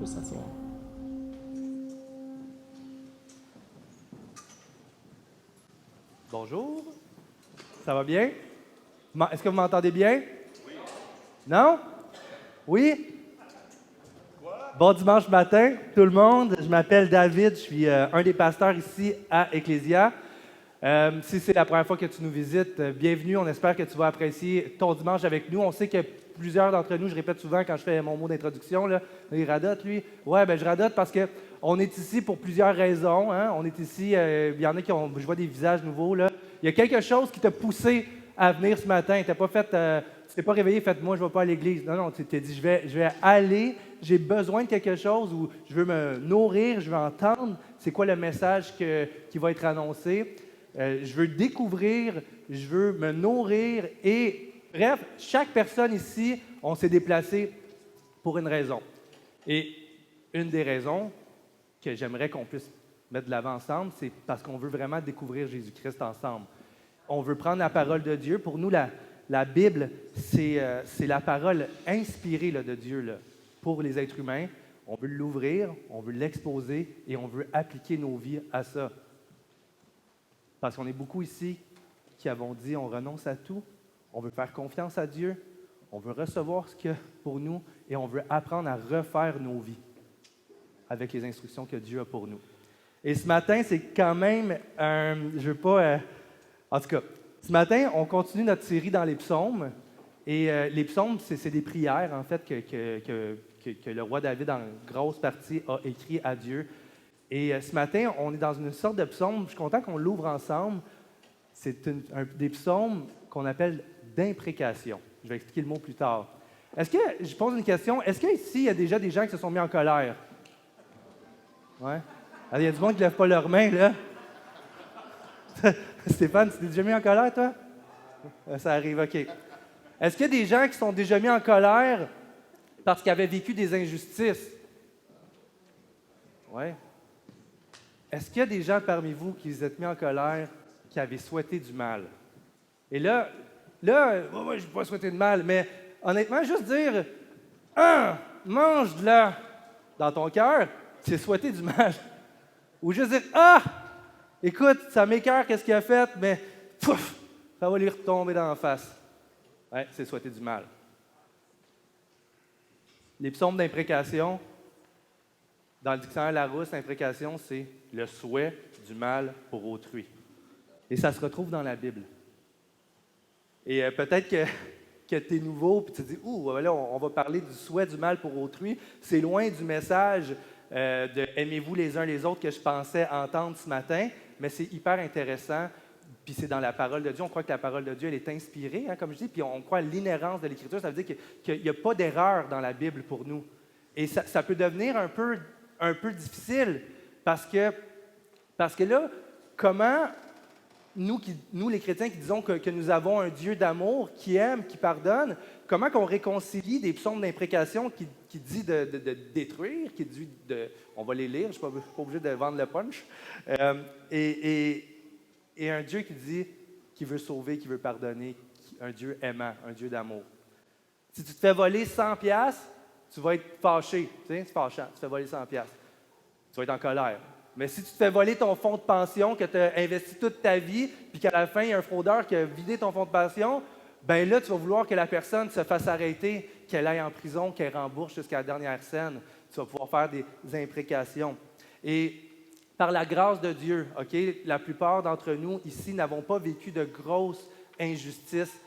peut s'asseoir. Bonjour. Ça va bien? Est-ce que vous m'entendez bien? Oui. Non? Oui? Bon dimanche matin, tout le monde. Je m'appelle David, je suis un des pasteurs ici à Ecclésia. Si c'est la première fois que tu nous visites, bienvenue. On espère que tu vas apprécier ton dimanche avec nous. On sait que plusieurs d'entre nous, je répète souvent quand je fais mon mot d'introduction, là, il radote, lui. Ouais, ben je radote parce qu'on est ici pour plusieurs raisons. Hein? On est ici, il y en a qui ont, je vois des visages nouveaux, là. Il y a quelque chose qui t'a poussé à venir ce matin. Tu t'es pas réveillé, fait moi, je ne vais pas à l'église. Non, tu t'es dit, je vais aller, j'ai besoin de quelque chose où je veux me nourrir, je veux entendre c'est quoi le message qui va être annoncé. Je veux découvrir, je veux me nourrir et, bref, chaque personne ici, on s'est déplacé pour une raison. Et une des raisons que j'aimerais qu'on puisse mettre de l'avant ensemble, c'est parce qu'on veut vraiment découvrir Jésus-Christ ensemble. On veut prendre la parole de Dieu. Pour nous, la Bible, c'est la parole inspirée là, de Dieu là, pour les êtres humains. On veut l'ouvrir, on veut l'exposer et on veut appliquer nos vies à ça. Parce qu'on est beaucoup ici qui avons dit on renonce à tout, on veut faire confiance à Dieu, on veut recevoir ce qu'il y a pour nous et on veut apprendre à refaire nos vies avec les instructions que Dieu a pour nous. Et ce matin, c'est quand même je veux pas... en tout cas, ce matin, on continue notre série dans les psaumes. Et les psaumes, c'est des prières, en fait, que le roi David, en grosse partie, a écrit à Dieu. Et ce matin, on est dans une sorte de psaume, je suis content qu'on l'ouvre ensemble. C'est des psaumes qu'on appelle d'imprécation. Je vais expliquer le mot plus tard. Je pose une question, est-ce qu'ici, il y a déjà des gens qui se sont mis en colère? Ouais? Alors, il y a du monde qui ne lève pas leurs mains, là. Stéphane, tu t'es déjà mis en colère, toi? Ça arrive, OK. Est-ce qu'il y a des gens qui sont déjà mis en colère parce qu'ils avaient vécu des injustices? Oui. Est-ce qu'il y a des gens parmi vous qui vous êtes mis en colère qui avaient souhaité du mal? Et là, je ne vais pas souhaiter de mal, mais honnêtement, juste dire « mange de là » dans ton cœur, c'est souhaiter du mal. Ou juste dire « écoute, ça m'écoeure, qu'est-ce qu'il a fait, mais pouf, ça va lui retomber dans la face. » Ouais, c'est souhaiter du mal. Les psaumes d'imprécation, dans le dictionnaire Larousse, imprécation, c'est le souhait du mal pour autrui. Et ça se retrouve dans la Bible. Et peut-être que tu es nouveau, puis tu te dis, là, on va parler du souhait du mal pour autrui. C'est loin du message de « aimez-vous les uns les autres » que je pensais entendre ce matin, mais c'est hyper intéressant. Puis c'est dans la parole de Dieu. On croit que la parole de Dieu, elle est inspirée, hein, comme je dis, puis on croit à l'inhérence de l'Écriture. Ça veut dire qu'il n'y a pas d'erreur dans la Bible pour nous. Et ça peut devenir un peu difficile parce que là, comment nous les chrétiens qui disons que nous avons un Dieu d'amour, qui aime, qui pardonne, comment qu'on réconcilie des psaumes d'imprécation qui dit de détruire, qui dit on va les lire, je ne suis pas obligé de vendre le punch, et un Dieu qui dit qu'il veut sauver, qui veut pardonner, un Dieu aimant, un Dieu d'amour. Si tu te fais voler 100 piastres, tu vas être fâché. Tu sais, c'est fâchant, tu te fais voler 100 piastres. Tu vas être en colère. Mais si tu te fais voler ton fonds de pension que tu as investi toute ta vie, puis qu'à la fin, il y a un fraudeur qui a vidé ton fonds de pension, bien là, tu vas vouloir que la personne se fasse arrêter, qu'elle aille en prison, qu'elle rembourse jusqu'à la dernière scène. Tu vas pouvoir faire des imprécations. Et par la grâce de Dieu, OK, la plupart d'entre nous ici n'avons pas vécu de grosses injustices.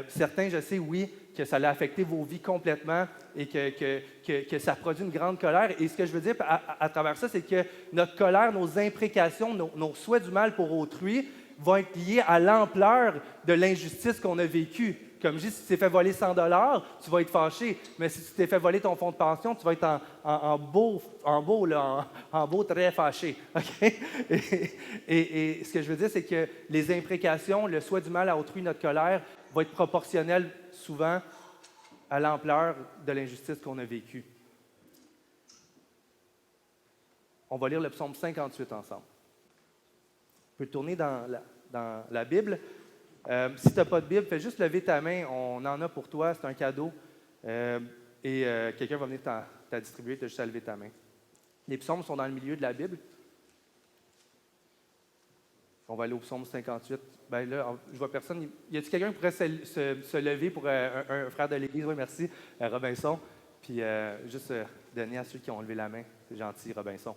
Certains, je sais, oui, que ça a affecté vos vies complètement et que ça produit une grande colère. Et ce que je veux dire à travers ça, c'est que notre colère, nos imprécations, nos souhaits du mal pour autrui vont être liés à l'ampleur de l'injustice qu'on a vécue. Comme je dis, si tu t'es fait voler 100 $, tu vas être fâché. Mais si tu t'es fait voler ton fonds de pension, tu vas être en beau très fâché. OK? Et ce que je veux dire, c'est que les imprécations, le souhait du mal à autrui, notre colère, va être proportionnel souvent à l'ampleur de l'injustice qu'on a vécue. On va lire le psaume 58 ensemble. Tu peux tourner dans la Bible. Si tu n'as pas de Bible, fais juste lever ta main. On en a pour toi. C'est un cadeau. Quelqu'un va venir t'as distribué, tu as juste à lever ta main. Les psaumes sont dans le milieu de la Bible. On va aller au psaume 58. Ben là, je vois personne. Y a-t-il quelqu'un qui pourrait se lever pour un frère de l'Église? Oui, merci, Robinson. Puis juste donner à ceux qui ont levé la main. C'est gentil, Robinson.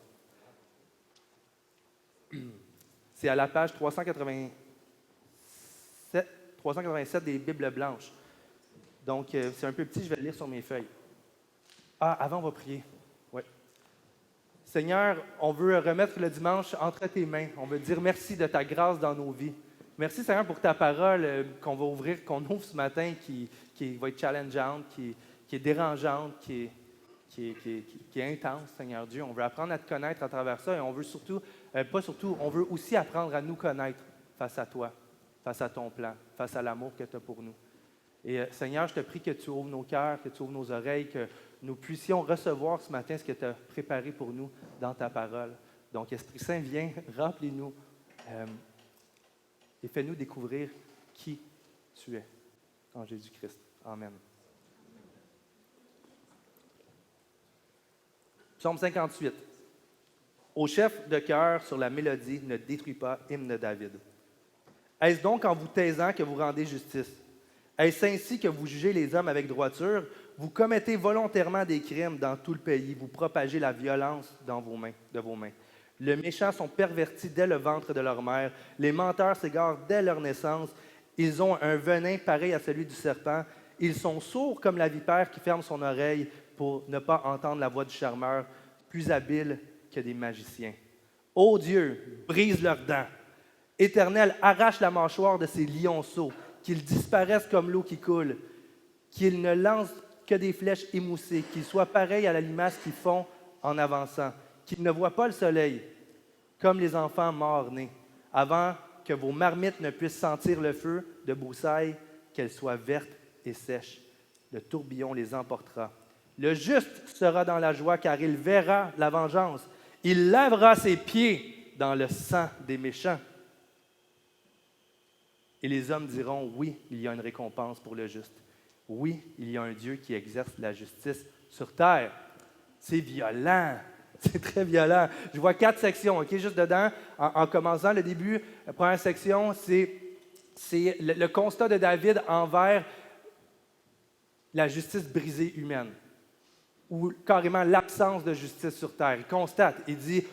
C'est à la page 387 des Bibles blanches. Donc, c'est un peu petit, je vais le lire sur mes feuilles. Ah, avant, on va prier. Oui. Seigneur, on veut remettre le dimanche entre tes mains. On veut dire merci de ta grâce dans nos vies. Merci, Seigneur, pour ta parole qu'on va ouvrir, qu'on ouvre ce matin, qui va être challengeante, qui est dérangeante, qui est intense, Seigneur Dieu. On veut apprendre à te connaître à travers ça et on veut surtout, on veut aussi apprendre à nous connaître face à toi, face à ton plan, face à l'amour que tu as pour nous. Et Seigneur, je te prie que tu ouvres nos cœurs, que tu ouvres nos oreilles, que nous puissions recevoir ce matin ce que tu as préparé pour nous dans ta parole. Donc, Esprit Saint, viens, remplis-nous et fais-nous découvrir qui tu es en Jésus-Christ. Amen. Psaume 58. Au chef de chœur sur la mélodie, ne détruis pas, hymne de David. Est-ce donc en vous taisant que vous rendez justice? Est-ce ainsi que vous jugez les hommes avec droiture? Vous commettez volontairement des crimes dans tout le pays. Vous propagez la violence de vos mains. Les méchants sont pervertis dès le ventre de leur mère. Les menteurs s'égarent dès leur naissance. Ils ont un venin pareil à celui du serpent. Ils sont sourds comme la vipère qui ferme son oreille pour ne pas entendre la voix du charmeur, plus habile que des magiciens. Ô Dieu, brise leurs dents. Éternel, arrache la mâchoire de ces lionceaux, qu'ils disparaissent comme l'eau qui coule, qu'ils ne lancent que des flèches émoussées, qu'ils soient pareils à la limace qui fond en avançant, qu'ils ne voient pas le soleil, comme les enfants morts-nés, avant que vos marmites ne puissent sentir le feu de broussailles, qu'elles soient vertes et sèches. Le tourbillon les emportera. Le juste sera dans la joie, car il verra la vengeance. Il lavera ses pieds dans le sang des méchants. Et les hommes diront, oui, il y a une récompense pour le juste. Oui, il y a un Dieu qui exerce la justice sur terre. C'est violent, c'est très violent. Je vois 4 sections, OK, juste dedans. En commençant le début, la première section, c'est le constat de David envers la justice brisée humaine, ou carrément l'absence de justice sur terre. Il constate, il dit,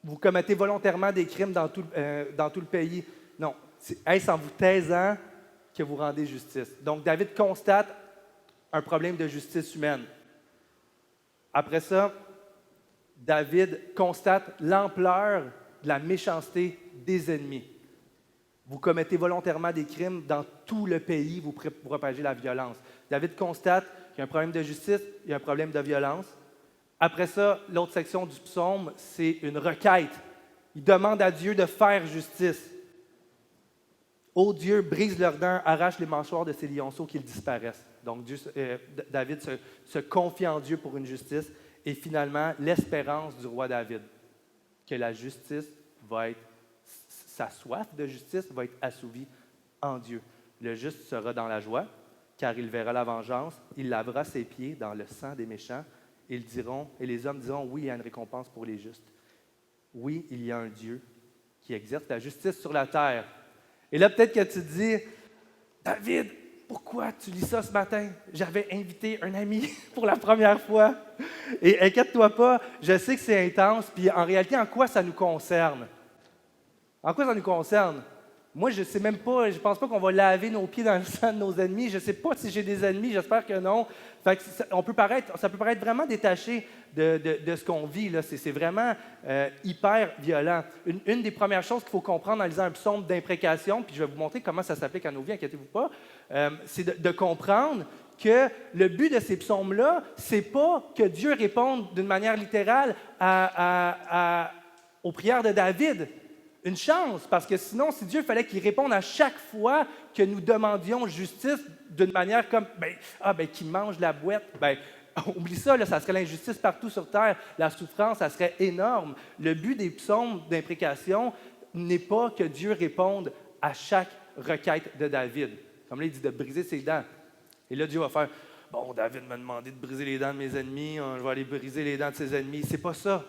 vous commettez volontairement des crimes dans tout le pays. Non, est-ce en vous taisant que vous rendez justice? Donc, David constate un problème de justice humaine. Après ça, David constate l'ampleur de la méchanceté des ennemis. Vous commettez volontairement des crimes dans tout le pays, vous propagez la violence. David constate qu'il y a un problème de justice, il y a un problème de violence. Après ça, l'autre section du psaume, c'est une requête. Il demande à Dieu de faire justice. Ô Dieu, brise leurs dents, arrache les mâchoires de ces lionceaux qu'ils disparaissent. Donc, David se confie en Dieu pour une justice. Et finalement, l'espérance du roi David, que la justice va être, sa soif de justice va être assouvie en Dieu. Le juste sera dans la joie, car il verra la vengeance. Il lavera ses pieds dans le sang des méchants. Et les hommes diront, oui, il y a une récompense pour les justes. Oui, il y a un Dieu qui exerce la justice sur la terre. Et là, peut-être que tu te dis, David, pourquoi tu lis ça ce matin? J'avais invité un ami pour la première fois. Et inquiète-toi pas, je sais que c'est intense, puis en réalité, en quoi ça nous concerne? En quoi ça nous concerne? Moi, je ne sais même pas, je ne pense pas qu'on va laver nos pieds dans le sang de nos ennemis. Je ne sais pas si j'ai des ennemis, j'espère que non. Fait que ça peut paraître vraiment détaché de ce qu'on vit, là. C'est vraiment hyper violent. Une des premières choses qu'il faut comprendre en lisant un psaume d'imprécation, puis je vais vous montrer comment ça s'applique à nos vies, inquiétez-vous pas, c'est de comprendre que le but de ces psaumes-là, c'est pas que Dieu réponde d'une manière littérale aux prières de David. Une chance, parce que sinon, si Dieu fallait qu'il réponde à chaque fois que nous demandions justice d'une manière comme qu'il mange la boîte, oublie ça, là, ça serait l'injustice partout sur terre, la souffrance, ça serait énorme. Le but des psaumes d'imprécation n'est pas que Dieu réponde à chaque requête de David. Comme là, il dit de briser ses dents. Et là, Dieu va faire, bon, David m'a demandé de briser les dents de mes ennemis, je vais aller briser les dents de ses ennemis. C'est pas ça.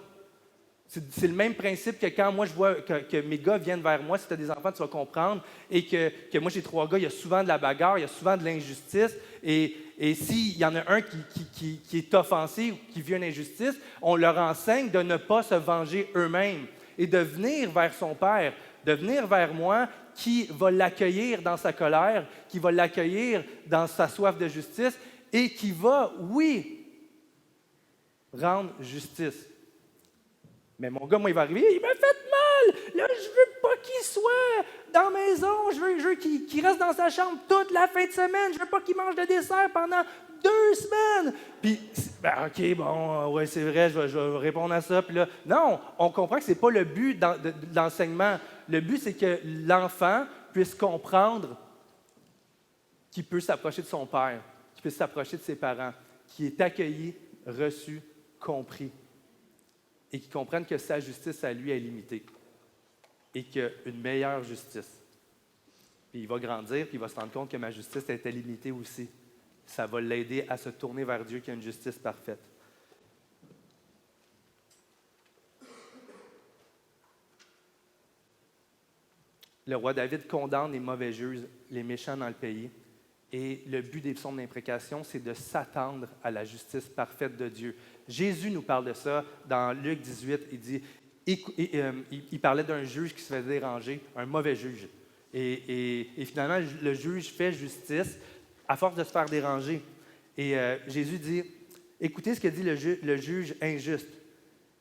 C'est le même principe que quand moi je vois que mes gars viennent vers moi, si tu as des enfants, tu vas comprendre, et que moi j'ai 3 gars, il y a souvent de la bagarre, il y a souvent de l'injustice, et s'il y en a un qui est offensé ou qui vit une injustice, on leur enseigne de ne pas se venger eux-mêmes et de venir vers son Père, de venir vers moi qui va l'accueillir dans sa colère, qui va l'accueillir dans sa soif de justice et qui va, oui, rendre justice. Mais mon gars, moi, il va arriver, il m'a fait mal! Là, je veux pas qu'il soit dans la maison, je veux qu'il reste dans sa chambre toute la fin de semaine, je veux pas qu'il mange de dessert pendant 2 semaines! Puis, ben, OK, bon, ouais, c'est vrai, je vais répondre à ça. Puis là, non, on comprend que c'est pas le but de l'enseignement. Le but, c'est que l'enfant puisse comprendre qu'il peut s'approcher de son père, qu'il puisse s'approcher de ses parents, qu'il est accueilli, reçu, compris. Et qui comprennent que sa justice à lui est limitée et qu'il y a une meilleure justice. Puis il va grandir, puis il va se rendre compte que ma justice était limitée aussi. Ça va l'aider à se tourner vers Dieu qui a une justice parfaite. Le roi David condamne les mauvais juges, les méchants dans le pays. Et le but des psaumes d'imprécation, c'est de s'attendre à la justice parfaite de Dieu. Jésus nous parle de ça dans Luc 18. Il dit, il parlait d'un juge qui se faisait déranger, un mauvais juge. Et finalement, le juge fait justice à force de se faire déranger. Et Jésus dit, écoutez ce que dit le juge injuste.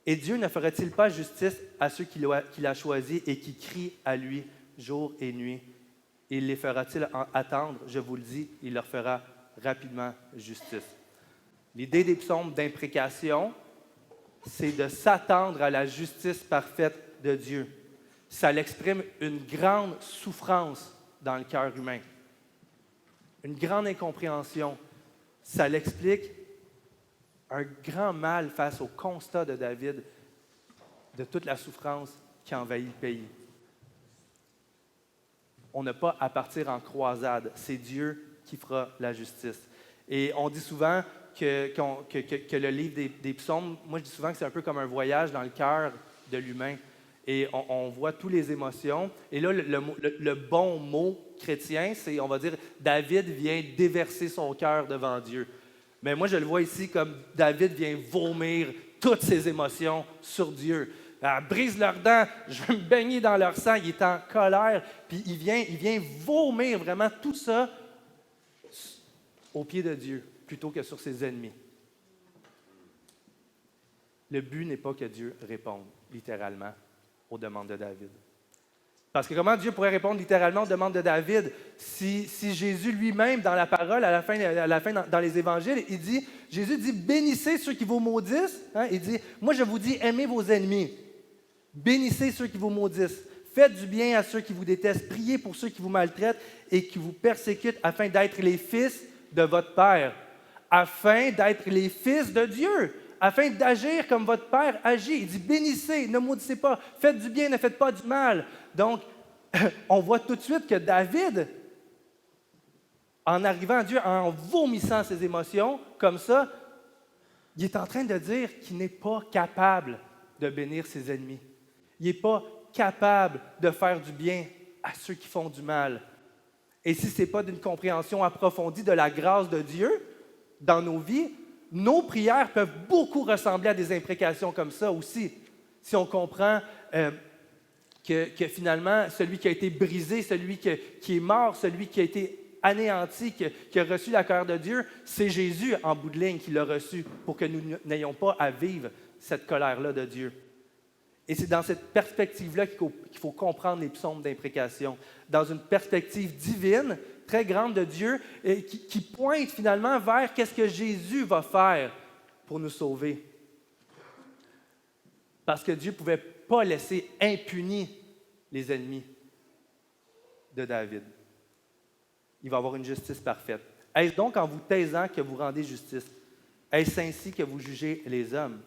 Et Dieu ne fera-t-il pas justice à ceux qu'il a choisis et qui crient à lui jour et nuit? Il les fera-t-il attendre? Je vous le dis, il leur fera rapidement justice. L'idée des psaumes d'imprécation, c'est de s'attendre à la justice parfaite de Dieu. Ça l'exprime une grande souffrance dans le cœur humain, une grande incompréhension. Ça l'explique un grand mal face au constat de David de toute la souffrance qui envahit le pays. On n'a pas à partir en croisade. C'est Dieu qui fera la justice. Et on dit souvent que le livre des psaumes, moi je dis souvent que c'est un peu comme un voyage dans le cœur de l'humain. Et on voit toutes les émotions. Et là, le bon mot chrétien, c'est, on va dire, David vient déverser son cœur devant Dieu. Mais moi, je le vois ici comme David vient vomir toutes ses émotions sur Dieu. Brise leurs dents, je veux me baigner dans leur sang, il est en colère, puis il vient vomir vraiment tout ça aux pieds de Dieu, plutôt que sur ses ennemis. Le but n'est pas que Dieu réponde, littéralement, aux demandes de David. Parce que comment Dieu pourrait répondre littéralement aux demandes de David si Jésus lui-même, dans la parole, à la fin dans les évangiles, Jésus dit, bénissez ceux qui vous maudissent. Hein? Il dit, moi je vous dis, aimez vos ennemis. Bénissez ceux qui vous maudissent. Faites du bien à ceux qui vous détestent. Priez pour ceux qui vous maltraitent et qui vous persécutent afin d'être les fils de votre Père. Afin d'être les fils de Dieu. Afin d'agir comme votre Père agit. Il dit, bénissez, ne maudissez pas. Faites du bien, ne faites pas du mal. Donc, on voit tout de suite que David, en arrivant à Dieu, en vomissant ses émotions, comme ça, il est en train de dire qu'il n'est pas capable de bénir ses ennemis. Il n'est pas capable de faire du bien à ceux qui font du mal. Et si ce n'est pas d'une compréhension approfondie de la grâce de Dieu dans nos vies, nos prières peuvent beaucoup ressembler à des imprécations comme ça aussi. Si on comprend que finalement, celui qui a été brisé, celui qui est mort, celui qui a été anéanti, qui a reçu la colère de Dieu, c'est Jésus en bout de ligne qui l'a reçu pour que nous n'ayons pas à vivre cette colère-là de Dieu. Et c'est dans cette perspective-là qu'il faut comprendre les psaumes d'imprécation, dans une perspective divine, très grande de Dieu, et qui pointe finalement vers qu'est-ce que Jésus va faire pour nous sauver. Parce que Dieu ne pouvait pas laisser impunis les ennemis de David. Il va avoir une justice parfaite. Est-ce donc en vous taisant que vous rendez justice? Est-ce ainsi que vous jugez les hommes?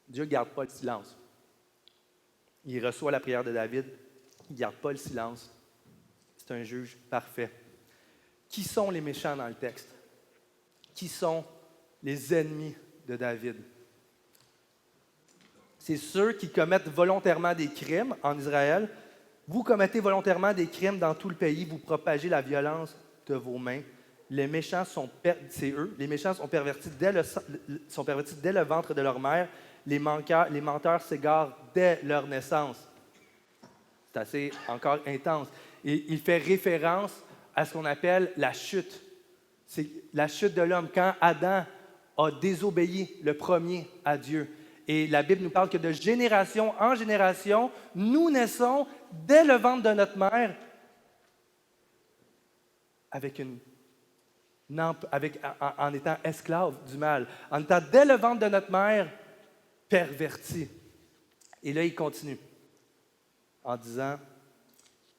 Dieu ne garde pas le silence. Il reçoit la prière de David. Il ne garde pas le silence. C'est un juge parfait. Qui sont les méchants dans le texte? Qui sont les ennemis de David? C'est ceux qui commettent volontairement des crimes en Israël. Vous commettez volontairement des crimes dans tout le pays. Vous propagez la violence de vos mains. Les méchants c'est eux. Les méchants sont pervertis dès le ventre de leur mère. Les menteurs s'égarent dès leur naissance. C'est assez encore intense. Et il fait référence à ce qu'on appelle la chute. C'est la chute de l'homme, quand Adam a désobéi le premier à Dieu. Et la Bible nous parle que de génération en génération, nous naissons dès le ventre de notre mère en étant esclaves du mal, en étant dès le ventre de notre mère pervertis. Et là, il continue en disant,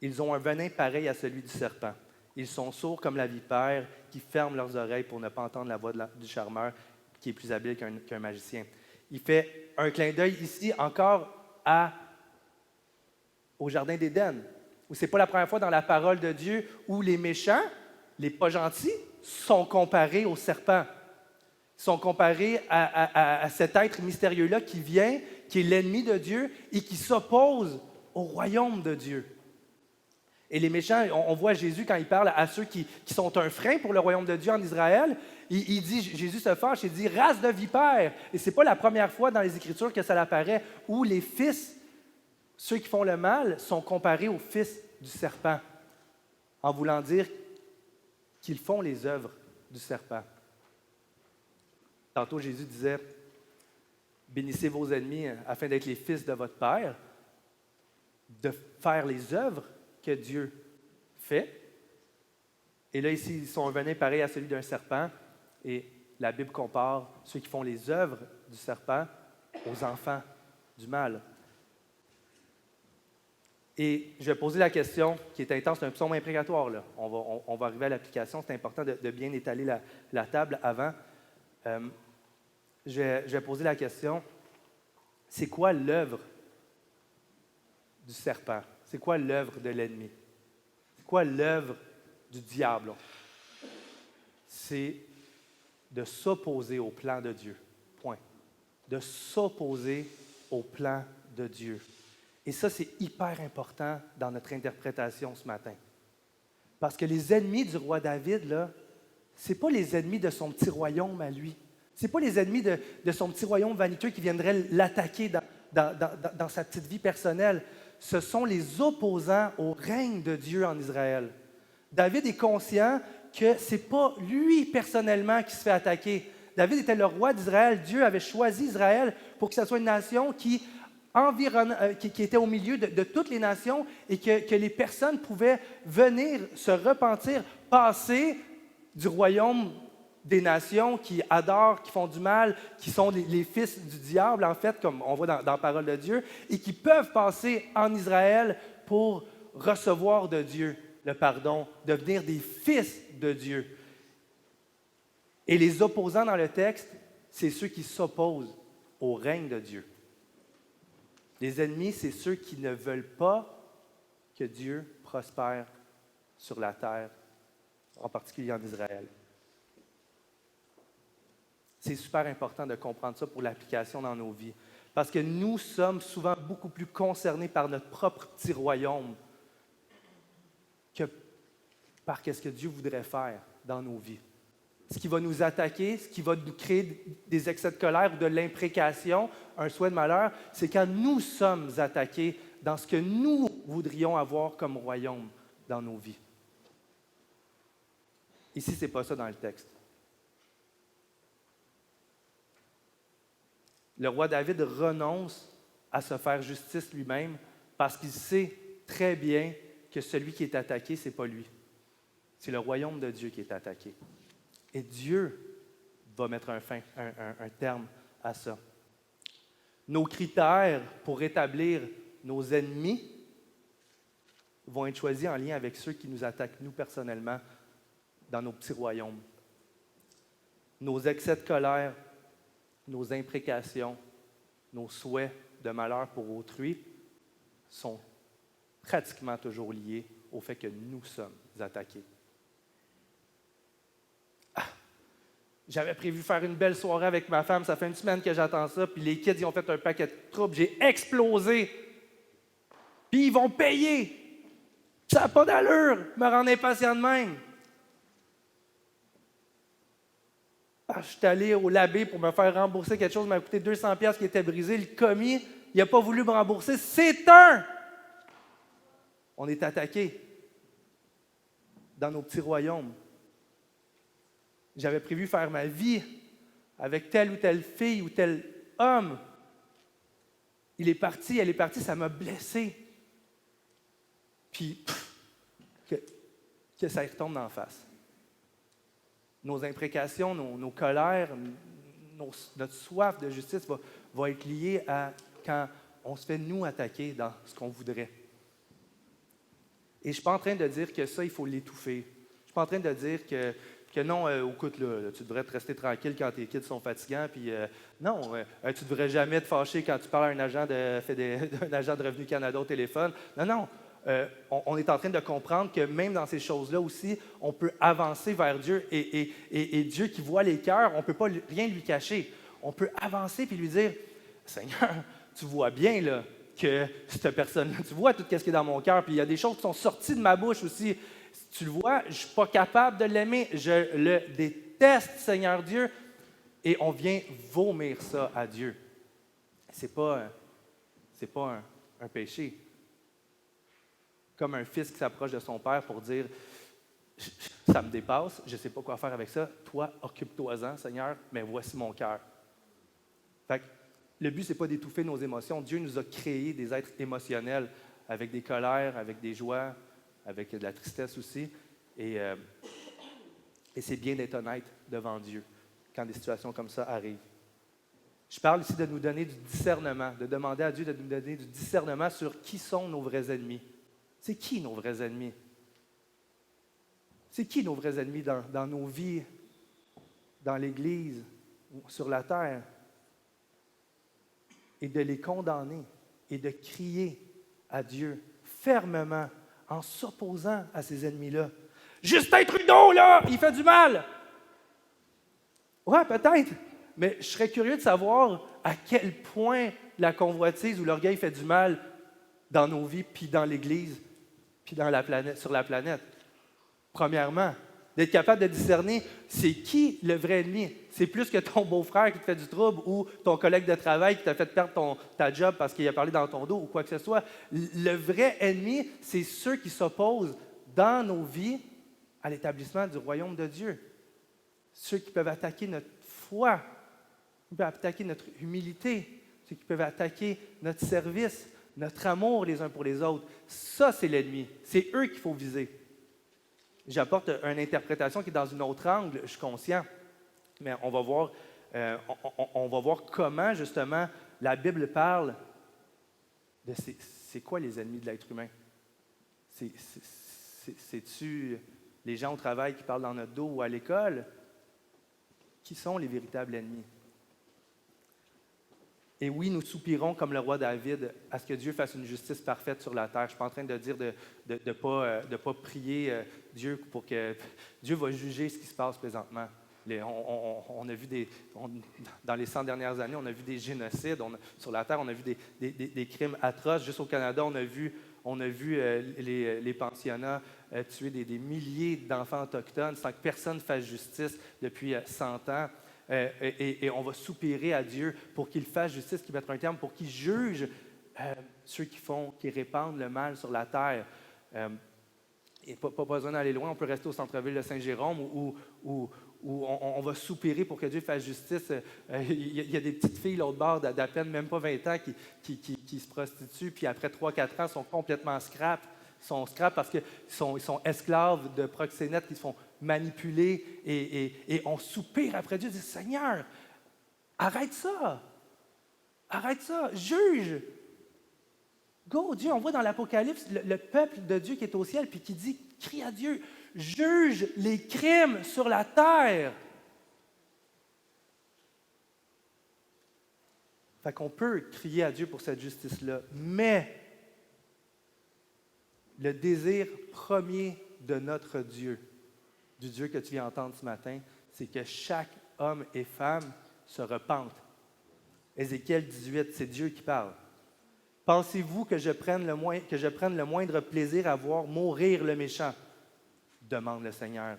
ils ont un venin pareil à celui du serpent. Ils sont sourds comme la vipère qui ferme leurs oreilles pour ne pas entendre la voix du charmeur qui est plus habile qu'un magicien. Il fait un clin d'œil ici encore au Jardin d'Éden, où ce n'est pas la première fois dans la parole de Dieu où les méchants, les pas gentils, sont comparés au serpent, sont comparés à cet être mystérieux-là qui vient, qui est l'ennemi de Dieu et qui s'oppose au royaume de Dieu. Et les méchants, on voit Jésus quand il parle à ceux qui sont un frein pour le royaume de Dieu en Israël, il dit, Jésus se fâche, il dit « race de vipères ». Et ce n'est pas la première fois dans les Écritures que ça apparaît, où les fils, ceux qui font le mal, sont comparés aux fils du serpent, en voulant dire qu'ils font les œuvres du serpent. Tantôt, Jésus disait « bénissez vos ennemis afin d'être les fils de votre Père », de faire les œuvres que Dieu fait. Et là, ici, ils sont un venin pareil à celui d'un serpent. Et la Bible compare ceux qui font les œuvres du serpent aux enfants du mal. Et je vais poser la question qui est intense, c'est un psaume imprécatoire, là. On va arriver à l'application, c'est important de bien étaler la table avant. Je vais poser la question, c'est quoi l'œuvre du serpent? C'est quoi l'œuvre de l'ennemi? C'est quoi l'œuvre du diable? C'est de s'opposer au plan de Dieu. Point. De s'opposer au plan de Dieu. Et ça, c'est hyper important dans notre interprétation ce matin. Parce que les ennemis du roi David, là, ce n'est pas les ennemis de son petit royaume à lui. Ce n'est pas les ennemis de son petit royaume vaniteux qui viendraient l'attaquer dans sa petite vie personnelle. Ce sont les opposants au règne de Dieu en Israël. David est conscient que ce n'est pas lui personnellement qui se fait attaquer. David était le roi d'Israël. Dieu avait choisi Israël pour que ce soit une nation qui était au milieu de toutes les nations et que les personnes pouvaient venir se repentir, passer du royaume des nations qui adorent, qui font du mal, qui sont les fils du diable, en fait, comme on voit dans la parole de Dieu, et qui peuvent passer en Israël pour recevoir de Dieu le pardon, devenir des fils de Dieu. Et les opposants dans le texte, c'est ceux qui s'opposent au règne de Dieu. Les ennemis, c'est ceux qui ne veulent pas que Dieu prospère sur la terre, en particulier en Israël. C'est super important de comprendre ça pour l'application dans nos vies. Parce que nous sommes souvent beaucoup plus concernés par notre propre petit royaume que par ce que Dieu voudrait faire dans nos vies. Ce qui va nous attaquer, ce qui va nous créer des excès de colère ou de l'imprécation, un souhait de malheur, c'est quand nous sommes attaqués dans ce que nous voudrions avoir comme royaume dans nos vies. Ici, ce n'est pas ça dans le texte. Le roi David renonce à se faire justice lui-même parce qu'il sait très bien que celui qui est attaqué, ce n'est pas lui. C'est le royaume de Dieu qui est attaqué. Et Dieu va mettre un terme à ça. Nos critères pour établir nos ennemis vont être choisis en lien avec ceux qui nous attaquent, nous personnellement, dans nos petits royaumes. Nos excès de colère, nos imprécations, nos souhaits de malheur pour autrui sont pratiquement toujours liés au fait que nous sommes attaqués. J'avais prévu faire une belle soirée avec ma femme, ça fait une semaine que j'attends ça, puis les kids, ils ont fait un paquet de troubles, j'ai explosé. Puis ils vont payer. Ça n'a pas d'allure, me rendre impatient de même. Je suis allé au labé pour me faire rembourser quelque chose qui m'a coûté 200$ qui était brisé. Le commis, il n'a pas voulu me rembourser. On est attaqué dans nos petits royaumes. J'avais prévu faire ma vie avec telle ou telle fille ou tel homme. Il est parti, elle est partie, ça m'a blessé. Puis, que ça y retombe d'en face. Nos imprécations, nos colères, notre soif de justice va être liée à quand on se fait nous attaquer dans ce qu'on voudrait. Et je ne suis pas en train de dire que ça, il faut l'étouffer. Je ne suis pas en train de dire que non, écoute, là, tu devrais te rester tranquille quand tes kids sont fatigants, puis non, tu ne devrais jamais te fâcher quand tu parles à un agent d'un agent de Revenu Canada au téléphone. Non. On est en train de comprendre que même dans ces choses-là aussi, on peut avancer vers Dieu et Dieu qui voit les cœurs, on ne peut pas rien lui cacher. On peut avancer puis lui dire, Seigneur, tu vois bien là, que cette personne-là, tu vois tout ce qui est dans mon cœur, puis il y a des choses qui sont sorties de ma bouche aussi. Tu le vois, je ne suis pas capable de l'aimer, je le déteste, Seigneur Dieu, et on vient vomir ça à Dieu. Ce n'est pas un péché. Comme un fils qui s'approche de son père pour dire « ça me dépasse, je ne sais pas quoi faire avec ça, toi, occupe-toi-en, Seigneur, mais voici mon cœur. » Fait que le but, ce n'est pas d'étouffer nos émotions. Dieu nous a créés des êtres émotionnels avec des colères, avec des joies, avec de la tristesse aussi. Et c'est bien d'être honnête devant Dieu quand des situations comme ça arrivent. Je parle ici de nous donner du discernement, de demander à Dieu de nous donner du discernement sur qui sont nos vrais ennemis. C'est qui nos vrais ennemis? C'est qui nos vrais ennemis dans nos vies, dans l'Église, sur la terre? Et de les condamner et de crier à Dieu fermement en s'opposant à ces ennemis-là. Justin Trudeau, là, il fait du mal! Ouais, peut-être, mais je serais curieux de savoir à quel point la convoitise ou l'orgueil fait du mal dans nos vies, puis dans l'Église, puis dans la planète, sur la planète. Premièrement, d'être capable de discerner c'est qui le vrai ennemi. C'est plus que ton beau-frère qui te fait du trouble ou ton collègue de travail qui t'a fait perdre ta job parce qu'il a parlé dans ton dos ou quoi que ce soit. Le vrai ennemi, c'est ceux qui s'opposent dans nos vies à l'établissement du royaume de Dieu. Ceux qui peuvent attaquer notre foi, qui peuvent attaquer notre humilité, ceux qui peuvent attaquer notre service, notre amour les uns pour les autres. Ça, c'est l'ennemi. C'est eux qu'il faut viser. J'apporte une interprétation qui est dans un autre angle, je suis conscient, mais on va voir comment, justement, la Bible parle de c'est quoi les ennemis de l'être humain? C'est-tu les gens au travail qui parlent dans notre dos ou à l'école? Qui sont les véritables ennemis? Et oui, nous soupirons comme le roi David à ce que Dieu fasse une justice parfaite sur la terre. Je ne suis pas en train de dire de ne pas prier Dieu pour que Dieu va juger ce qui se passe présentement. On a vu dans les 100 dernières années, on a vu des génocides sur la terre, on a vu des crimes atroces. Juste au Canada, on a vu les pensionnats tuer des milliers d'enfants autochtones sans que personne fasse justice depuis 100 ans. Et on va soupirer à Dieu pour qu'il fasse justice, qu'il mette un terme, pour qu'il juge ceux qui répandent le mal sur la terre. Et pas besoin d'aller loin, on peut rester au centre-ville de Saint-Jérôme où on va soupirer pour que Dieu fasse justice. Il y a des petites filles l'autre bord d'à peine même pas 20 ans qui se prostituent, puis après 3-4 ans sont complètement scrap. Ils sont scrap parce qu'ils sont esclaves de proxénètes qui se font manipuler et on soupire après Dieu, dit Seigneur, arrête ça, juge. Go, Dieu, on voit dans l'Apocalypse le peuple de Dieu qui est au ciel puis qui dit, crie à Dieu, juge les crimes sur la terre. Fait qu'on peut crier à Dieu pour cette justice-là, mais le désir premier de notre Dieu, du Dieu que tu viens entendre ce matin, c'est que chaque homme et femme se repentent. Ézéchiel 18, c'est Dieu qui parle. Pensez-vous que je prenne le moindre plaisir à voir mourir le méchant? Demande le Seigneur.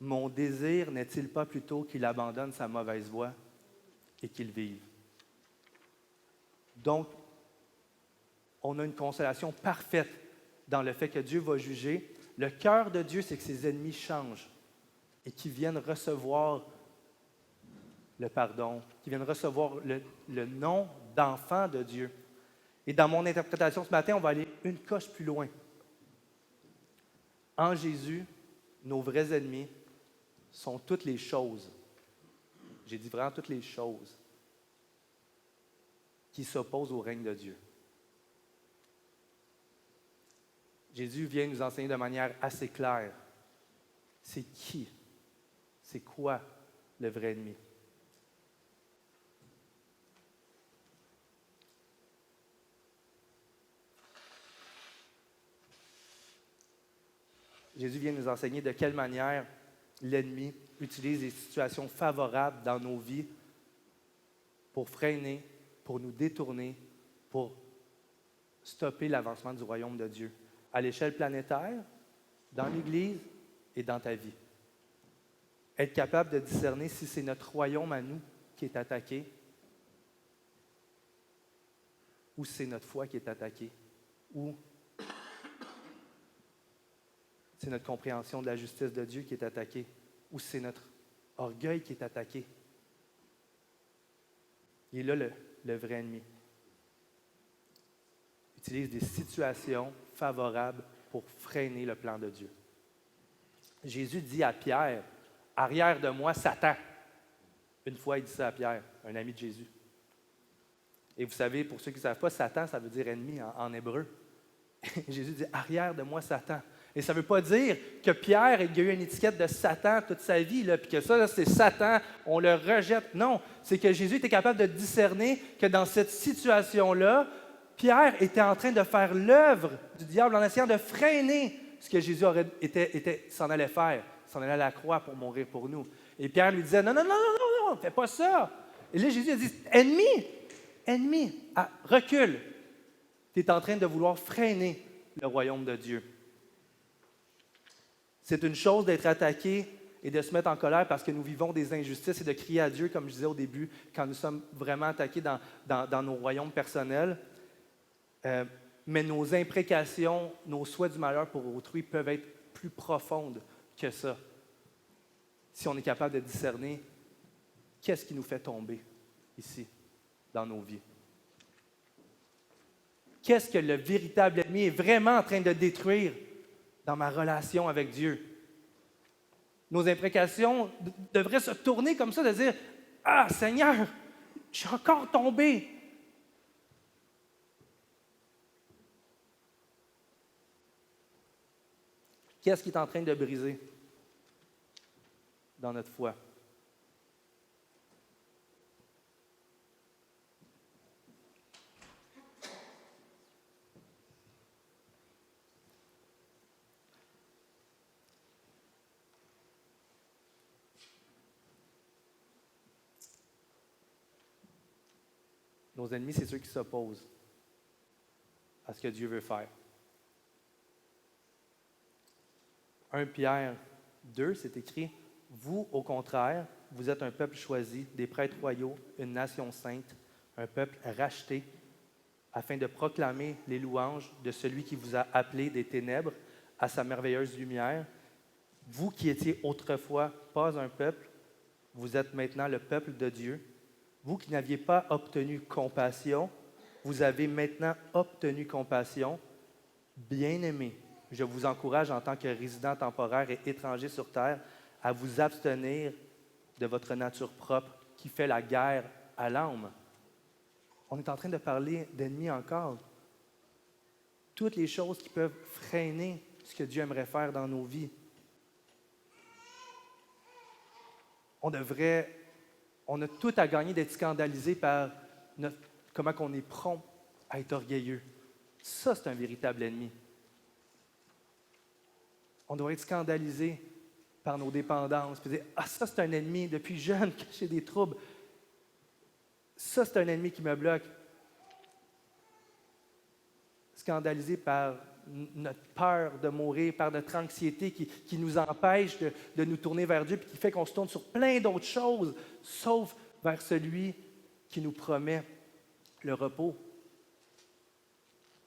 Mon désir n'est-il pas plutôt qu'il abandonne sa mauvaise voie et qu'il vive? Donc, on a une consolation parfaite dans le fait que Dieu va juger. Le cœur de Dieu, c'est que ses ennemis changent et qu'ils viennent recevoir le pardon, qu'ils viennent recevoir le nom d'enfant de Dieu. Et dans mon interprétation ce matin, on va aller une coche plus loin. En Jésus, nos vrais ennemis sont toutes les choses. J'ai dit vraiment toutes les choses qui s'opposent au règne de Dieu. Jésus vient nous enseigner de manière assez claire. C'est qui? C'est quoi le vrai ennemi? Jésus vient nous enseigner de quelle manière l'ennemi utilise les situations favorables dans nos vies pour freiner, pour nous détourner, pour stopper l'avancement du royaume de Dieu à l'échelle planétaire, dans l'Église et dans ta vie. Être capable de discerner si c'est notre royaume à nous qui est attaqué ou si c'est notre foi qui est attaquée ou c'est notre compréhension de la justice de Dieu qui est attaquée ou c'est notre orgueil qui est attaqué. Il est là le vrai ennemi. Il utilise des situations favorables pour freiner le plan de Dieu. Jésus dit à Pierre, « Arrière de moi, Satan ». Une fois, il dit ça à Pierre, un ami de Jésus. Et vous savez, pour ceux qui ne savent pas, Satan, ça veut dire ennemi en hébreu. Jésus dit, « Arrière de moi, Satan ». Et ça ne veut pas dire que Pierre, il y a eu une étiquette de Satan toute sa vie, là, puis que ça, là, c'est Satan, on le rejette. Non, c'est que Jésus était capable de discerner que dans cette situation-là, Pierre était en train de faire l'œuvre du diable en essayant de freiner ce que Jésus s'en allait faire, s'en allait à la croix pour mourir pour nous. Et Pierre lui disait, non, non, non, non, non, fais pas ça. Et là, Jésus a dit, ennemi, recule. Tu es en train de vouloir freiner le royaume de Dieu. C'est une chose d'être attaqué et de se mettre en colère parce que nous vivons des injustices et de crier à Dieu, comme je disais au début, quand nous sommes vraiment attaqués dans nos royaumes personnels. Mais nos imprécations, nos souhaits du malheur pour autrui peuvent être plus profondes que ça. Si on est capable de discerner qu'est-ce qui nous fait tomber ici, dans nos vies. Qu'est-ce que le véritable ennemi est vraiment en train de détruire dans ma relation avec Dieu? Nos imprécations devraient se tourner comme ça, de dire « Ah, Seigneur, je suis encore tombé. » Qu'est-ce qui est en train de briser dans notre foi? Nos ennemis, c'est ceux qui s'opposent à ce que Dieu veut faire. 1 Pierre 2, c'est écrit, « Vous, au contraire, vous êtes un peuple choisi, des prêtres royaux, une nation sainte, un peuple racheté, afin de proclamer les louanges de celui qui vous a appelé des ténèbres à sa merveilleuse lumière. Vous qui étiez autrefois pas un peuple, vous êtes maintenant le peuple de Dieu. Vous qui n'aviez pas obtenu compassion, vous avez maintenant obtenu compassion. Bien-aimés, je vous encourage en tant que résident temporaire et étranger sur terre à vous abstenir de votre nature propre qui fait la guerre à l'âme. » On est en train de parler d'ennemis encore. Toutes les choses qui peuvent freiner ce que Dieu aimerait faire dans nos vies. On a tout à gagner d'être scandalisé par comment on est prompt à être orgueilleux. Ça, c'est un véritable ennemi. On devrait être scandalisé par nos dépendances, puis dire, ah, ça, c'est un ennemi, depuis jeune, que j'ai des troubles. Ça, c'est un ennemi qui me bloque. Scandalisé par notre peur de mourir, par notre anxiété qui nous empêche de nous tourner vers Dieu, puis qui fait qu'on se tourne sur plein d'autres choses, sauf vers celui qui nous promet le repos.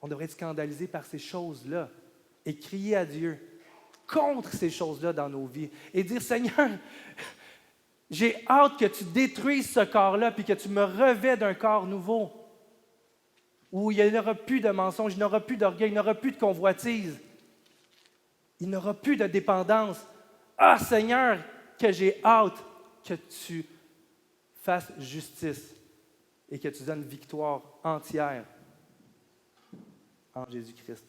On devrait être scandalisé par ces choses-là et crier à Dieu contre ces choses-là dans nos vies et dire, Seigneur, j'ai hâte que tu détruises ce corps-là puis que tu me revêts d'un corps nouveau où il n'y aura plus de mensonges, il n'y aura plus d'orgueil, il n'y aura plus de convoitise, il n'y aura plus de dépendance. Ah, Seigneur, que j'ai hâte que tu fasses justice et que tu donnes victoire entière en Jésus-Christ.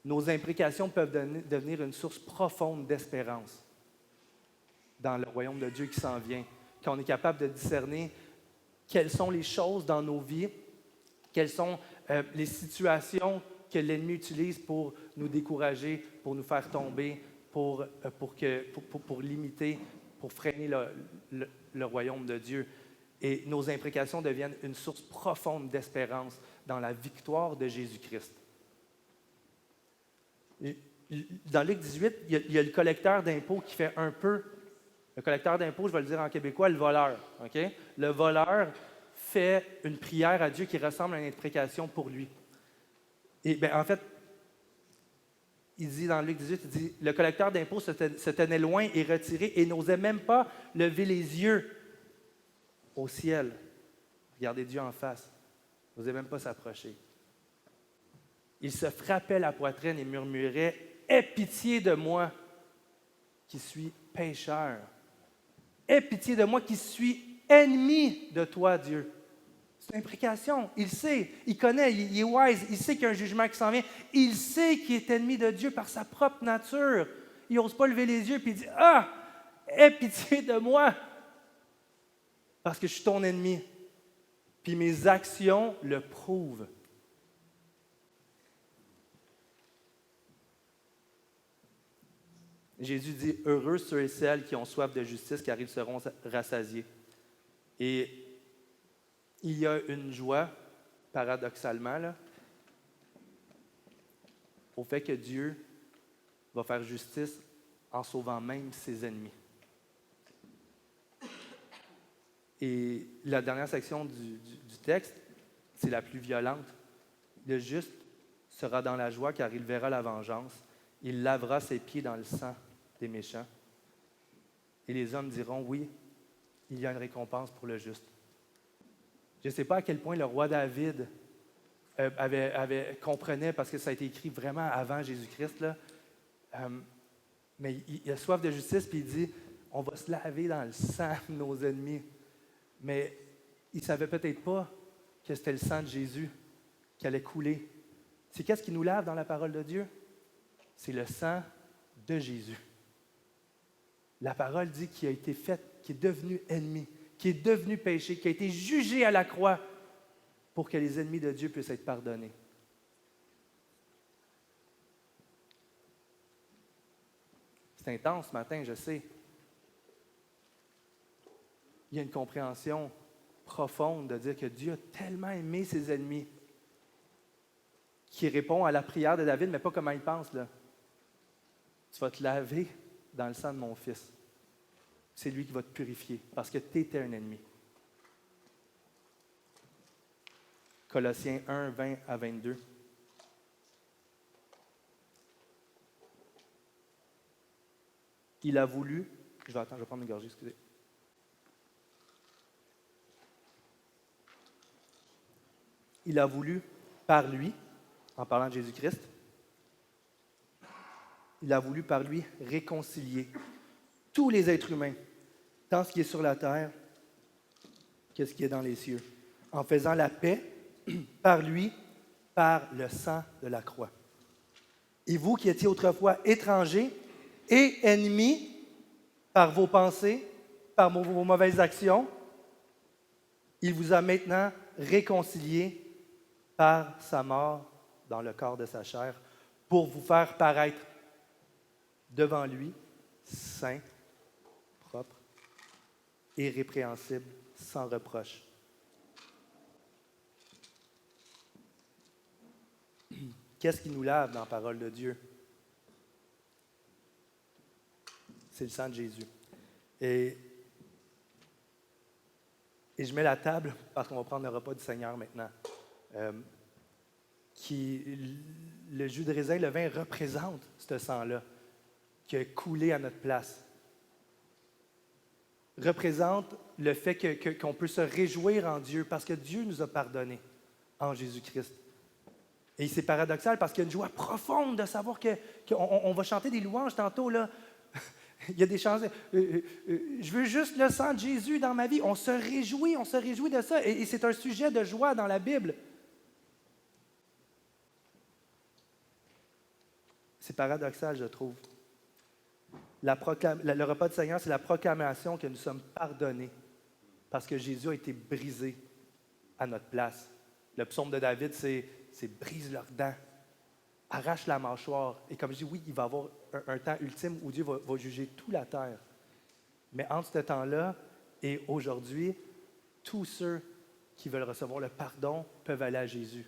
Nos imprécations peuvent devenir une source profonde d'espérance dans le royaume de Dieu qui s'en vient, quand on est capable de discerner quelles sont les choses dans nos vies, quelles sont les situations que l'ennemi utilise pour nous décourager, pour nous faire tomber, pour limiter, pour freiner le royaume de Dieu. Et nos imprécations deviennent une source profonde d'espérance dans la victoire de Jésus-Christ. Dans Luc 18, il y a le collecteur d'impôts qui fait un peu... Le collecteur d'impôts, je vais le dire en québécois, le voleur. Okay? Le voleur fait une prière à Dieu qui ressemble à une imprécation pour lui. Et bien, en fait, il dit dans Luc 18, il dit, le collecteur d'impôts se tenait loin et retiré et n'osait même pas lever les yeux au ciel. Regardez Dieu en face. Il n'osait même pas s'approcher. Il se frappait la poitrine et murmurait, « Aie pitié de moi qui suis pécheur. Aie pitié de moi qui suis ennemi de toi, Dieu. » C'est une imprécation. Il sait, il connaît, il est wise, il sait qu'il y a un jugement qui s'en vient. Il sait qu'il est ennemi de Dieu par sa propre nature. Il n'ose pas lever les yeux et il dit, « Ah, aie pitié de moi parce que je suis ton ennemi. » Puis mes actions le prouvent. Jésus dit, « Heureux ceux et celles qui ont soif de justice, car ils seront rassasiés. » Et il y a une joie, paradoxalement, là, au fait que Dieu va faire justice en sauvant même ses ennemis. Et la dernière section du texte, c'est la plus violente. Le juste sera dans la joie, car il verra la vengeance. Il lavera ses pieds dans le sang des méchants. Et les hommes diront, oui, il y a une récompense pour le juste. Je ne sais pas à quel point le roi David comprenait, parce que ça a été écrit vraiment avant Jésus-Christ, là, mais il a soif de justice, puis il dit, on va se laver dans le sang de nos ennemis. Mais il ne savait peut-être pas que c'était le sang de Jésus qui allait couler. C'est qu'est-ce qui nous lave dans la parole de Dieu? C'est le sang de Jésus. La parole dit qu'il a été fait, qu'il est devenu ennemi, qu'il est devenu péché, qu'il a été jugé à la croix pour que les ennemis de Dieu puissent être pardonnés. C'est intense ce matin, je sais. Il y a une compréhension profonde de dire que Dieu a tellement aimé ses ennemis qui répond à la prière de David, mais pas comment il pense, là. Tu vas te laver dans le sang de mon fils. C'est lui qui va te purifier parce que tu étais un ennemi. Colossiens 1, 20 à 22. Il a voulu... je vais prendre une gorgée, excusez. Il a voulu, par lui, en parlant de Jésus-Christ, il a voulu par lui réconcilier tous les êtres humains, tant ce qui est sur la terre que ce qui est dans les cieux, en faisant la paix par lui, par le sang de la croix. Et vous qui étiez autrefois étrangers et ennemis par vos pensées, par vos mauvaises actions, il vous a maintenant réconciliés par sa mort dans le corps de sa chair pour vous faire paraître devant lui, saint, propre, irrépréhensible, sans reproche. Qu'est-ce qui nous lave dans la parole de Dieu? C'est le sang de Jésus. Et je mets la table, parce qu'on va prendre le repas du Seigneur maintenant, le jus de raisin, le vin représente ce sang-là qui a coulé à notre place. Représente le fait qu'on peut se réjouir en Dieu parce que Dieu nous a pardonné en Jésus-Christ. Et c'est paradoxal parce qu'il y a une joie profonde de savoir qu'on va chanter des louanges tantôt, là. Il y a des chansons. Je veux juste le sang de Jésus dans ma vie. On se réjouit de ça. Et c'est un sujet de joie dans la Bible. C'est paradoxal, je trouve. Le repas du Seigneur, c'est la proclamation que nous sommes pardonnés parce que Jésus a été brisé à notre place. Le psaume de David, c'est brise leurs dents, arrache la mâchoire. Et comme je dis, oui, il va y avoir un temps ultime où Dieu va juger toute la terre. Mais entre ce temps-là et aujourd'hui, tous ceux qui veulent recevoir le pardon peuvent aller à Jésus.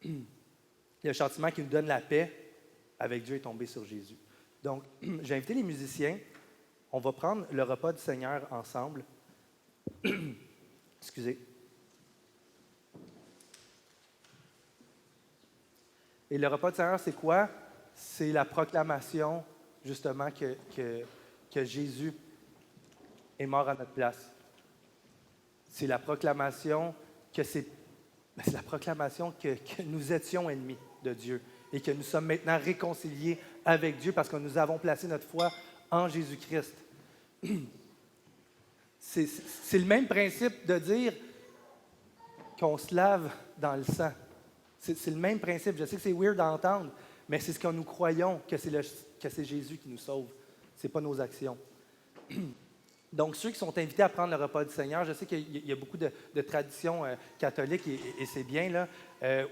Le châtiment qui nous donne la paix avec Dieu est tombé sur Jésus. Donc, j'ai invité les musiciens. On va prendre le repas du Seigneur ensemble. Excusez. Et le repas du Seigneur, c'est quoi? C'est la proclamation, justement, que Jésus est mort à notre place. C'est la proclamation que nous étions ennemis de Dieu et que nous sommes maintenant réconciliés avec Dieu parce que nous avons placé notre foi en Jésus-Christ. C'est le même principe de dire qu'on se lave dans le sang. C'est le même principe. Je sais que c'est weird à entendre, mais c'est ce que nous croyons, que c'est Jésus qui nous sauve. Ce n'est pas nos actions. Donc, ceux qui sont invités à prendre le repas du Seigneur, je sais qu'il y a beaucoup de traditions catholiques, et c'est bien, là,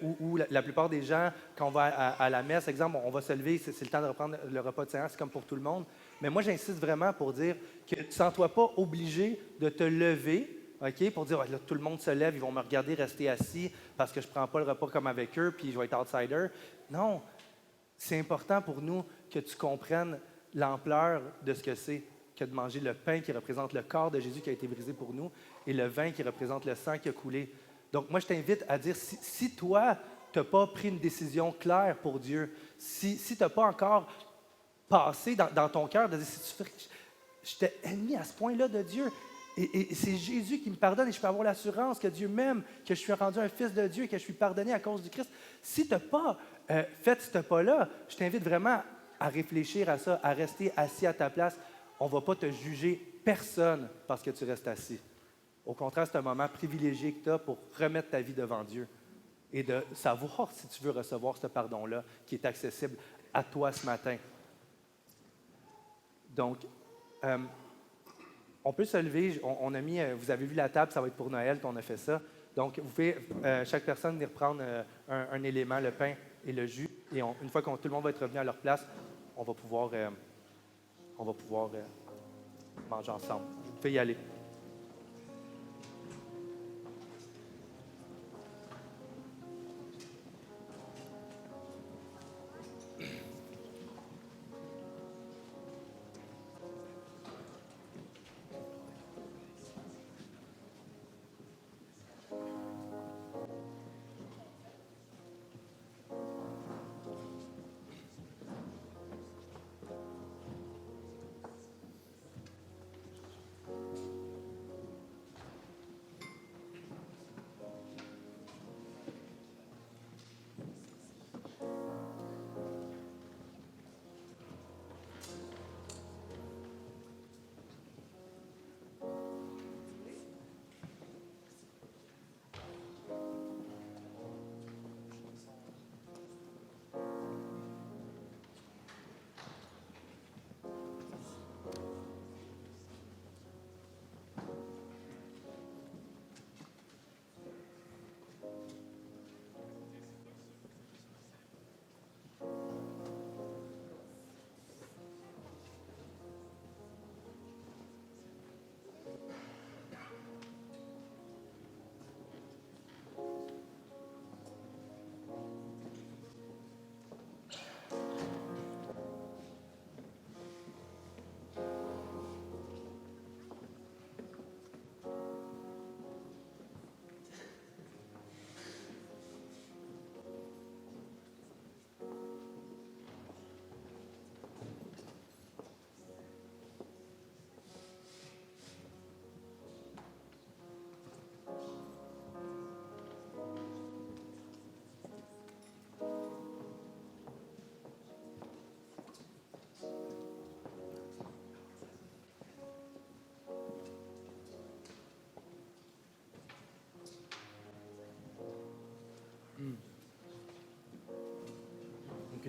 où la plupart des gens, quand on va à la messe, exemple, on va se lever, c'est le temps de reprendre le repas du Seigneur, c'est comme pour tout le monde. Mais moi, j'insiste vraiment pour dire que tu ne sens-toi pas obligé de te lever, OK, pour dire, là, tout le monde se lève, ils vont me regarder rester assis parce que je ne prends pas le repas comme avec eux, puis je vais être outsider. Non, c'est important pour nous que tu comprennes l'ampleur de ce que c'est que de manger le pain qui représente le corps de Jésus qui a été brisé pour nous et le vin qui représente le sang qui a coulé. Donc, moi, je t'invite à dire, si toi, tu n'as pas pris une décision claire pour Dieu, si tu n'as pas encore passé dans ton cœur de dire, j'étais ennemi à ce point-là de Dieu, et c'est Jésus qui me pardonne et je peux avoir l'assurance que Dieu m'aime, que je suis rendu un fils de Dieu et que je suis pardonné à cause du Christ. Si tu n'as pas fait ce pas-là, je t'invite vraiment à réfléchir à ça, à rester assis à ta place. On ne va pas te juger personne parce que tu restes assis. Au contraire, c'est un moment privilégié que tu as pour remettre ta vie devant Dieu et de savoir si tu veux recevoir ce pardon-là qui est accessible à toi ce matin. Donc, on peut se lever. On a mis, vous avez vu la table, ça va être pour Noël qu'on a fait ça. Donc, vous pouvez, chaque personne, venir prendre un élément, le pain et le jus. Et une fois que tout le monde va être revenu à leur place, on va pouvoir manger ensemble. Vous pouvez y aller.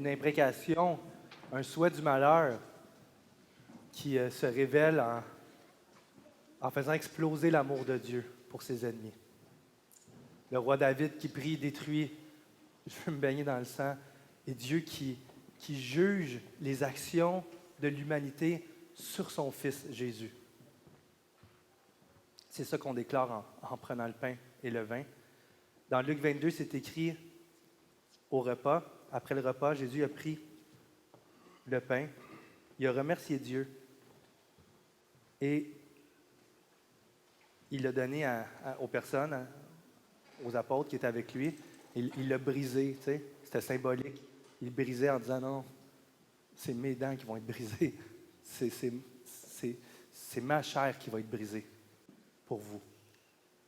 une imprécation, un souhait du malheur qui se révèle en faisant exploser l'amour de Dieu pour ses ennemis. Le roi David qui prie, détruit, je veux me baigner dans le sang, et Dieu qui juge les actions de l'humanité sur son Fils Jésus. C'est ça qu'on déclare en prenant le pain et le vin. Dans Luc 22, c'est écrit au repas. Après le repas, Jésus a pris le pain, il a remercié Dieu et il l'a donné aux personnes, aux apôtres qui étaient avec lui. Il l'a brisé, tu sais, c'était symbolique. Il le brisait en disant non, c'est mes dents qui vont être brisées. C'est ma chair qui va être brisée pour vous.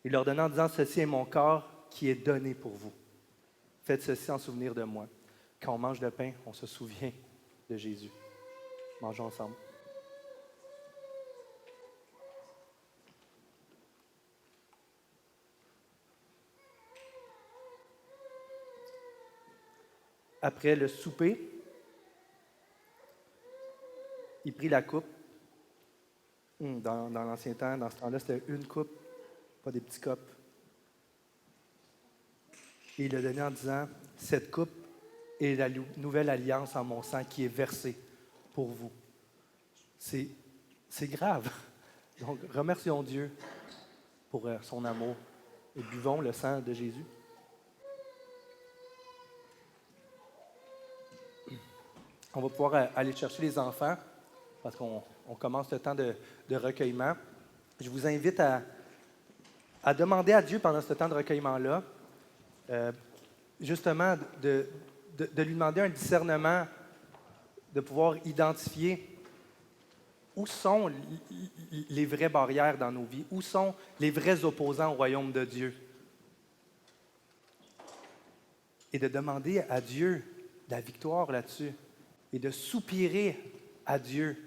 Il leur donnait en disant ceci est mon corps qui est donné pour vous. Faites ceci en souvenir de moi. Quand on mange le pain, on se souvient de Jésus. Mangeons ensemble. Après le souper, il prit la coupe. Dans l'ancien temps, dans ce temps-là, c'était une coupe, pas des petits copes. Et il l'a donné en disant, cette coupe est la nouvelle alliance en mon sang qui est versée pour vous. C'est grave. Donc, remercions Dieu pour son amour et buvons le sang de Jésus. On va pouvoir aller chercher les enfants parce qu'on commence le temps de recueillement. Je vous invite à demander à Dieu pendant ce temps de recueillement-là, justement, de lui demander un discernement, de pouvoir identifier où sont les vraies barrières dans nos vies, où sont les vrais opposants au royaume de Dieu. Et de demander à Dieu la victoire là-dessus. Et de soupirer à Dieu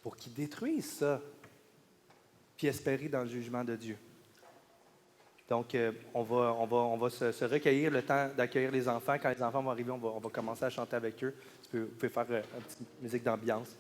pour qu'il détruise ça, puis espérer dans le jugement de Dieu. Donc, on va se recueillir, le temps d'accueillir les enfants. Quand les enfants vont arriver, on va commencer à chanter avec eux. Vous pouvez faire une petite musique d'ambiance.